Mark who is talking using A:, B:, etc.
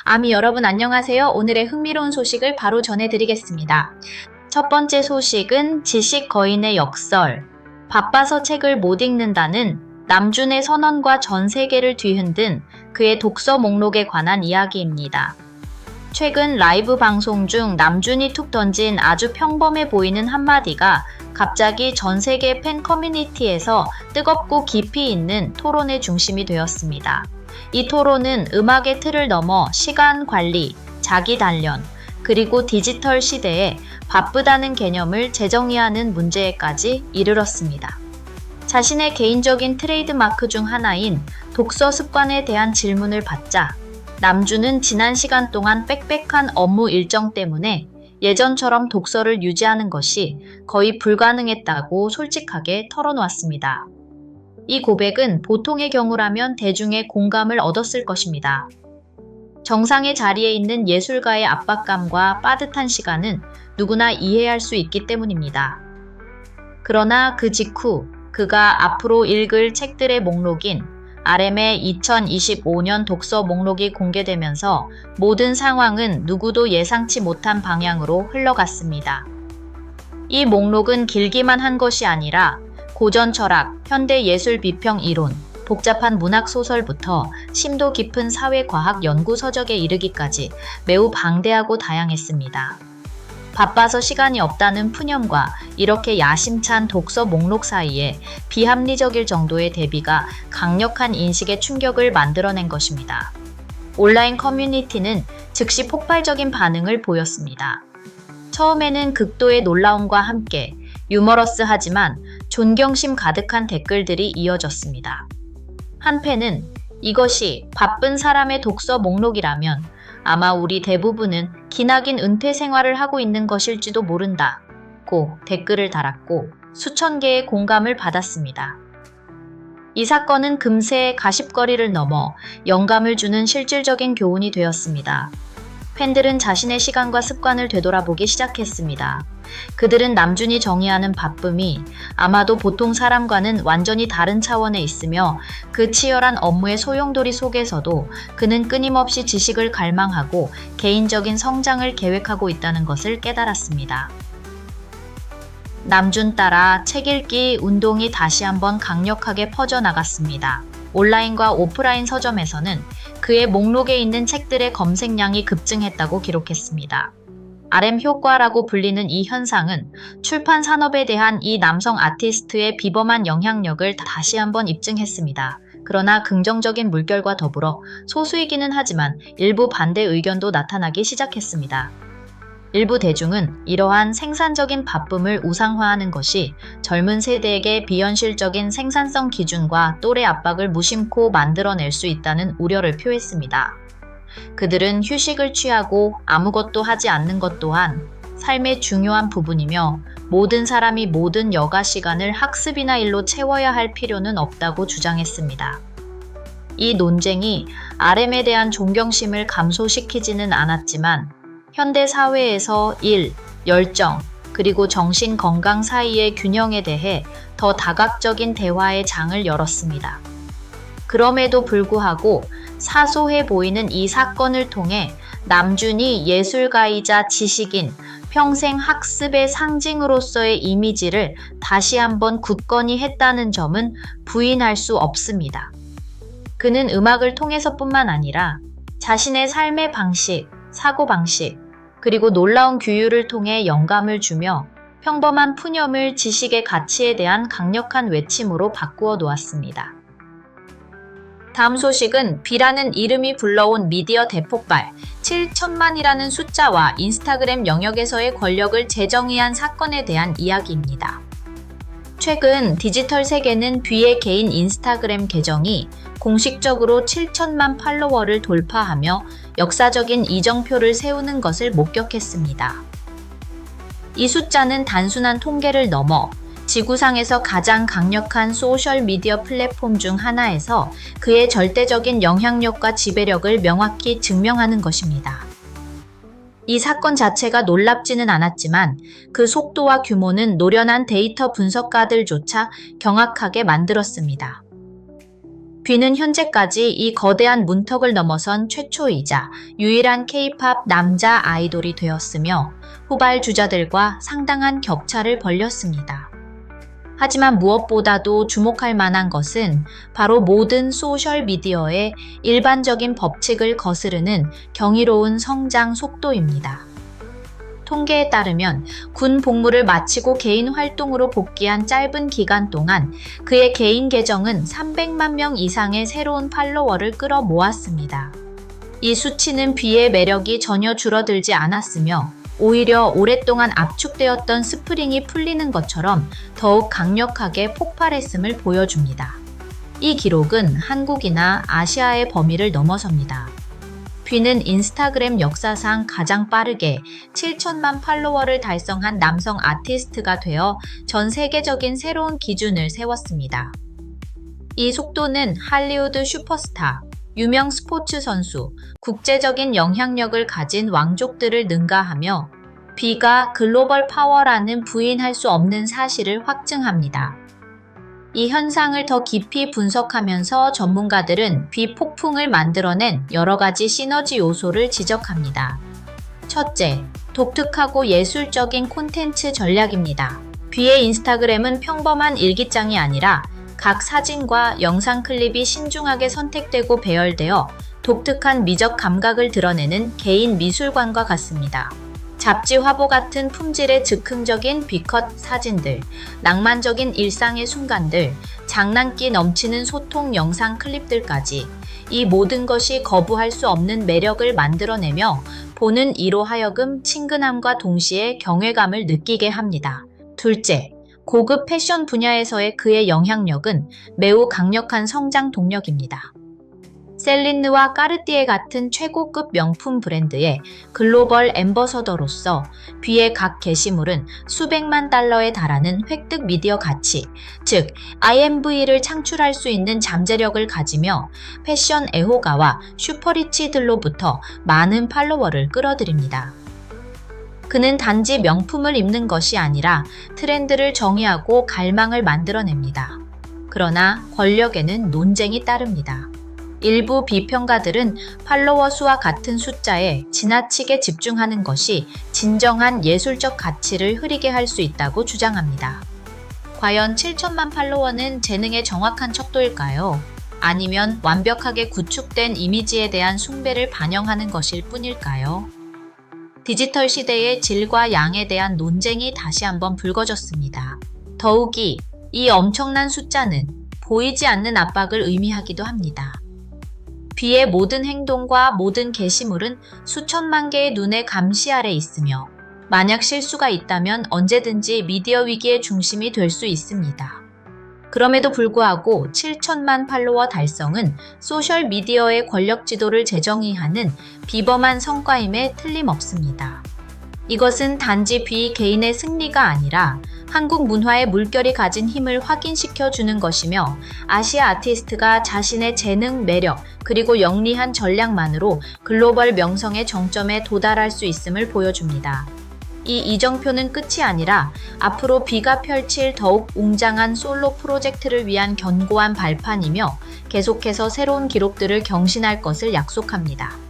A: 아미 여러분 안녕하세요. 오늘의 흥미로운 소식을 바로 전해드리겠습니다. 첫 번째 소식은 지식 거인의 역설. 바빠서 책을 못 읽는다는 남준의 선언과 전 세계를 뒤흔든 그의 독서 목록에 관한 이야기입니다. 최근 라이브 방송 중 남준이 툭 던진 아주 평범해 보이는 한마디가 갑자기 전 세계 팬 커뮤니티에서 뜨겁고 깊이 있는 토론의 중심이 되었습니다. 이 토론은 음악의 틀을 넘어 시간 관리, 자기 단련, 그리고 디지털 시대에 바쁘다는 개념을 재정의하는 문제에까지 이르렀습니다. 자신의 개인적인 트레이드마크 중 하나인 독서 습관에 대한 질문을 받자 남준은 지난 시간 동안 빽빽한 업무 일정 때문에 예전처럼 독서를 유지하는 것이 거의 불가능했다고 솔직하게 털어놓았습니다. 이 고백은 보통의 경우라면 대중의 공감을 얻었을 것입니다. 정상의 자리에 있는 예술가의 압박감과 빠듯한 시간은 누구나 이해할 수 있기 때문입니다. 그러나 그 직후 그가 앞으로 읽을 책들의 목록인 RM의 2025년 독서 목록이 공개되면서 모든 상황은 누구도 예상치 못한 방향으로 흘러갔습니다. 이 목록은 길기만 한 것이 아니라 고전 철학, 현대 예술 비평 이론, 복잡한 문학 소설부터 심도 깊은 사회과학 연구 서적에 이르기까지 매우 방대하고 다양했습니다. 바빠서 시간이 없다는 푸념과 이렇게 야심찬 독서 목록 사이에 비합리적일 정도의 대비가 강력한 인식의 충격을 만들어낸 것입니다. 온라인 커뮤니티는 즉시 폭발적인 반응을 보였습니다. 처음에는 극도의 놀라움과 함께 유머러스하지만 존경심 가득한 댓글들이 이어졌습니다. 한 팬은 이것이 바쁜 사람의 독서 목록이라면 아마 우리 대부분은 기나긴 은퇴 생활을 하고 있는 것일지도 모른다고 댓글을 달았고 수천 개의 공감을 받았습니다. 이 사건은 금세 가십거리를 넘어 영감을 주는 실질적인 교훈이 되었습니다. 팬들은 자신의 시간과 습관을 되돌아보기 시작했습니다. 그들은 남준이 정의하는 바쁨이 아마도 보통 사람과는 완전히 다른 차원에 있으며 그 치열한 업무의 소용돌이 속에서도 그는 끊임없이 지식을 갈망하고 개인적인 성장을 계획하고 있다는 것을 깨달았습니다. 남준 따라 책 읽기 운동이 다시 한번 강력하게 퍼져나갔습니다. 온라인과 오프라인 서점에서는 그의 목록에 있는 책들의 검색량이 급증했다고 기록했습니다. RM 효과라고 불리는 이 현상은 출판 산업에 대한 이 남성 아티스트의 비범한 영향력을 다시 한번 입증했습니다. 그러나 긍정적인 물결과 더불어 소수이기는 하지만 일부 반대 의견도 나타나기 시작했습니다. 일부 대중은 이러한 생산적인 바쁨을 우상화하는 것이 젊은 세대에게 비현실적인 생산성 기준과 또래 압박을 무심코 만들어낼 수 있다는 우려를 표했습니다. 그들은 휴식을 취하고 아무것도 하지 않는 것 또한 삶의 중요한 부분이며 모든 사람이 모든 여가 시간을 학습이나 일로 채워야 할 필요는 없다고 주장했습니다. 이 논쟁이 RM에 대한 존경심을 감소시키지는 않았지만 현대 사회에서 일, 열정, 그리고 정신 건강 사이의 균형에 대해 더 다각적인 대화의 장을 열었습니다. 그럼에도 불구하고 사소해 보이는 이 사건을 통해 남준이 예술가이자 지식인, 평생 학습의 상징으로서의 이미지를 다시 한번 굳건히 했다는 점은 부인할 수 없습니다. 그는 음악을 통해서뿐만 아니라 자신의 삶의 방식, 사고방식, 그리고 놀라운 규율을 통해 영감을 주며 평범한 푸념을 지식의 가치에 대한 강력한 외침으로 바꾸어 놓았습니다. 다음 소식은 B라는 이름이 불러온 미디어 대폭발, 7천만이라는 숫자와 인스타그램 영역에서의 권력을 재정의한 사건에 대한 이야기입니다. 최근 디지털 세계는 B의 개인 인스타그램 계정이 공식적으로 7천만 팔로워를 돌파하며 역사적인 이정표를 세우는 것을 목격했습니다. 이 숫자는 단순한 통계를 넘어 지구상에서 가장 강력한 소셜미디어 플랫폼 중 하나에서 그의 절대적인 영향력과 지배력을 명확히 증명하는 것입니다. 이 사건 자체가 놀랍지는 않았지만 그 속도와 규모는 노련한 데이터 분석가들조차 경악하게 만들었습니다. 뷔는 현재까지 이 거대한 문턱을 넘어선 최초이자 유일한 K-팝 남자 아이돌이 되었으며 후발주자들과 상당한 격차를 벌였습니다. 하지만 무엇보다도 주목할 만한 것은 바로 모든 소셜미디어의 일반적인 법칙을 거스르는 경이로운 성장 속도입니다. 통계에 따르면 군 복무를 마치고 개인 활동으로 복귀한 짧은 기간 동안 그의 개인 계정은 300만 명 이상의 새로운 팔로워를 끌어모았습니다. 이 수치는 뷔의 매력이 전혀 줄어들지 않았으며 오히려 오랫동안 압축되었던 스프링이 풀리는 것처럼 더욱 강력하게 폭발했음을 보여줍니다. 이 기록은 한국이나 아시아의 범위를 넘어섭니다. 뷔는 인스타그램 역사상 가장 빠르게 7천만 팔로워를 달성한 남성 아티스트가 되어 전 세계적인 새로운 기준을 세웠습니다. 이 속도는 할리우드 슈퍼스타, 유명 스포츠 선수, 국제적인 영향력을 가진 왕족들을 능가하며 뷔가 글로벌 파워라는 부인할 수 없는 사실을 확증합니다. 이 현상을 더 깊이 분석하면서 전문가들은 뷔 폭풍을 만들어낸 여러 가지 시너지 요소를 지적합니다. 첫째, 독특하고 예술적인 콘텐츠 전략입니다. 뷔의 인스타그램은 평범한 일기장이 아니라 각 사진과 영상 클립이 신중하게 선택되고 배열되어 독특한 미적 감각을 드러내는 개인 미술관과 같습니다. 잡지 화보 같은 품질의 즉흥적인 뷔컷 사진들, 낭만적인 일상의 순간들, 장난기 넘치는 소통 영상 클립들까지 이 모든 것이 거부할 수 없는 매력을 만들어내며 보는 이로 하여금 친근함과 동시에 경외감을 느끼게 합니다. 둘째, 고급 패션 분야에서의 그의 영향력은 매우 강력한 성장 동력입니다. 셀린느와 까르띠에 같은 최고급 명품 브랜드의 글로벌 앰버서더로서 뷔의 각 게시물은 수백만 달러에 달하는 획득 미디어 가치, 즉 IMV를 창출할 수 있는 잠재력을 가지며 패션 애호가와 슈퍼리치들로부터 많은 팔로워를 끌어들입니다. 그는 단지 명품을 입는 것이 아니라 트렌드를 정의하고 갈망을 만들어냅니다. 그러나 권력에는 논쟁이 따릅니다. 일부 비평가들은 팔로워 수와 같은 숫자에 지나치게 집중하는 것이 진정한 예술적 가치를 흐리게 할 수 있다고 주장합니다. 과연 7천만 팔로워는 재능의 정확한 척도일까요? 아니면 완벽하게 구축된 이미지에 대한 숭배를 반영하는 것일 뿐일까요? 디지털 시대의 질과 양에 대한 논쟁이 다시 한번 불거졌습니다. 더욱이 이 엄청난 숫자는 보이지 않는 압박을 의미하기도 합니다. 뷔의 모든 행동과 모든 게시물은 수천만 개의 눈의 감시 아래 있으며 만약 실수가 있다면 언제든지 미디어 위기의 중심이 될 수 있습니다. 그럼에도 불구하고 7천만 팔로워 달성은 소셜미디어의 권력 지도를 재정의하는 비범한 성과임에 틀림없습니다. 이것은 단지 뷔 개인의 승리가 아니라 한국 문화의 물결이 가진 힘을 확인시켜 주는 것이며 아시아 아티스트가 자신의 재능, 매력, 그리고 영리한 전략만으로 글로벌 명성의 정점에 도달할 수 있음을 보여줍니다. 이 이정표는 끝이 아니라 앞으로 뷔가 펼칠 더욱 웅장한 솔로 프로젝트를 위한 견고한 발판이며 계속해서 새로운 기록들을 경신할 것을 약속합니다.